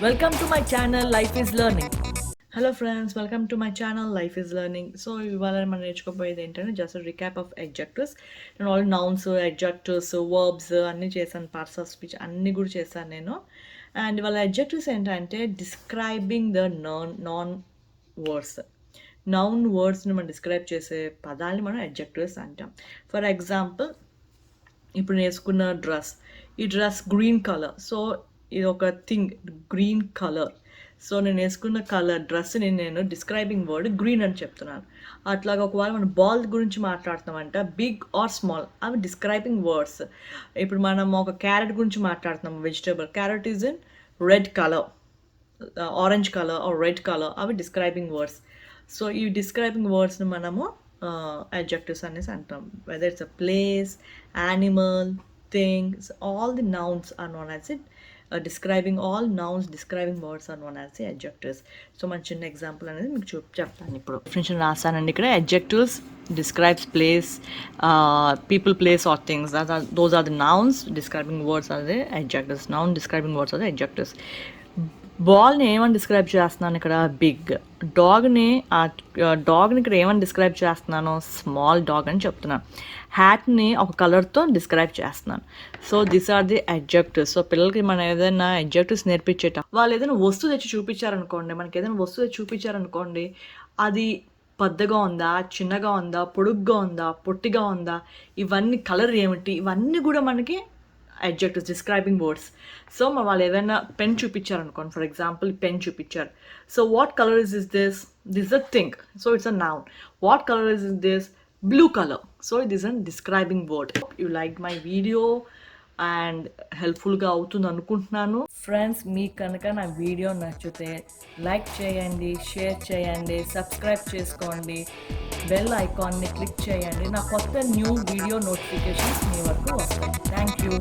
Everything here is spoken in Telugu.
Welcome to my channel Life is Learning. Hello friends, welcome to my channel Life is Learning. So ఇవాళ మనం నేర్చుకోబోయేది ఏంటంటే జస్ట్ రికాప్ ఆఫ్ అడ్జెక్టివ్స్. నేను ఆల్ నౌన్స్, అడ్జెక్టివ్స్, వర్బ్స్ అన్నీ చేశాను, పార్ట్స్ ఆఫ్ స్పీచ్ అన్నీ కూడా చేశాను నేను. అండ్ ఇవాళ అడ్జెక్టివ్స్ ఏంటంటే describing the noun words. Noun వర్డ్స్ని మనం డిస్క్రైబ్ చేసే పదాలని మనం అడ్జెక్టివ్స్ అంటాం. ఫర్ ఎగ్జాంపుల్, ఇప్పుడు నేర్చుకున్న డ్రెస్, ఈ డ్రెస్ గ్రీన్ కలర్. సో ఇది ఒక థింగ్, గ్రీన్ కలర్. సో నేను వేసుకున్న కలర్ డ్రెస్ని నేను డిస్క్రైబింగ్ వర్డ్ గ్రీన్ అని చెప్తున్నాను. అట్లాగా ఒకవేళ మనం బాల్ గురించి మాట్లాడుతున్నామంట, బిగ్ ఆర్ స్మాల్, అవి డిస్క్రైబింగ్ వర్డ్స్. ఇప్పుడు మనం ఒక క్యారెట్ గురించి మాట్లాడుతున్నాం, vegetable. Carrot is in red colour, orange colour or red colour, అవి డిస్క్రైబింగ్ వర్డ్స్. సో ఈ డిస్క్రైబింగ్ వర్డ్స్ని మనము adjectives అనేసి అంటాం. Whether it's a place, animal, things, all the nouns are known as it. Describing all nouns, describing words are known as the adjectives. So మన చిన్న ఎగ్జాంపుల్ అనేది మీకు చెప్తాను. ఇప్పుడు డెఫినిషన్ రాస్తానండి ఇక్కడ. adjectives describes place, people, place or things. Those are the nouns. Describing words are the adjectives. Noun describing words are the adjectives. బాల్ని ఏమని డిస్క్రైబ్ చేస్తున్నాను ఇక్కడ? బిగ్. డాగ్ని ఇక్కడ ఏమని డిస్క్రైబ్ చేస్తున్నాను? స్మాల్ డాగ్ అని చెప్తున్నాను. హ్యాట్ని ఒక కలర్తో డిస్క్రైబ్ చేస్తున్నాను. So these are the adjectives. So పిల్లలకి మనం ఏదైనా అడ్జెక్టివ్స్ నేర్పించేట, వాళ్ళు ఏదైనా వస్తువు తెచ్చి చూపించారనుకోండి, మనకి ఏదైనా వస్తువు తెచ్చి చూపించారనుకోండి, అది పెద్దగా ఉందా, చిన్నగా ఉందా, పొడుగ్గా ఉందా, పొట్టిగా ఉందా, ఇవన్నీ కలర్ ఏమిటి, ఇవన్నీ కూడా మనకి adjectives, describing words. సో వాళ్ళు ఏదైనా పెన్ చూపించారనుకోండి, ఫర్ ఎగ్జాంపుల్ పెన్ చూపించారు. So what colour is this? This a thing. So it's a noun. What colour is this? Blue colour. So it is an describing word. You like my video and హెల్ప్ఫుల్గా అవుతుంది అనుకుంటున్నాను. ఫ్రెండ్స్, మీకు కనుక నా వీడియో నచ్చితే లైక్ చేయండి, షేర్ చేయండి, సబ్స్క్రైబ్ చేసుకోండి, బెల్ ఐకాన్ని క్లిక్ చేయండి. నా కొత్త న్యూ వీడియో నోటిఫికేషన్స్ మీ వరకు వస్తాయి. Thank you.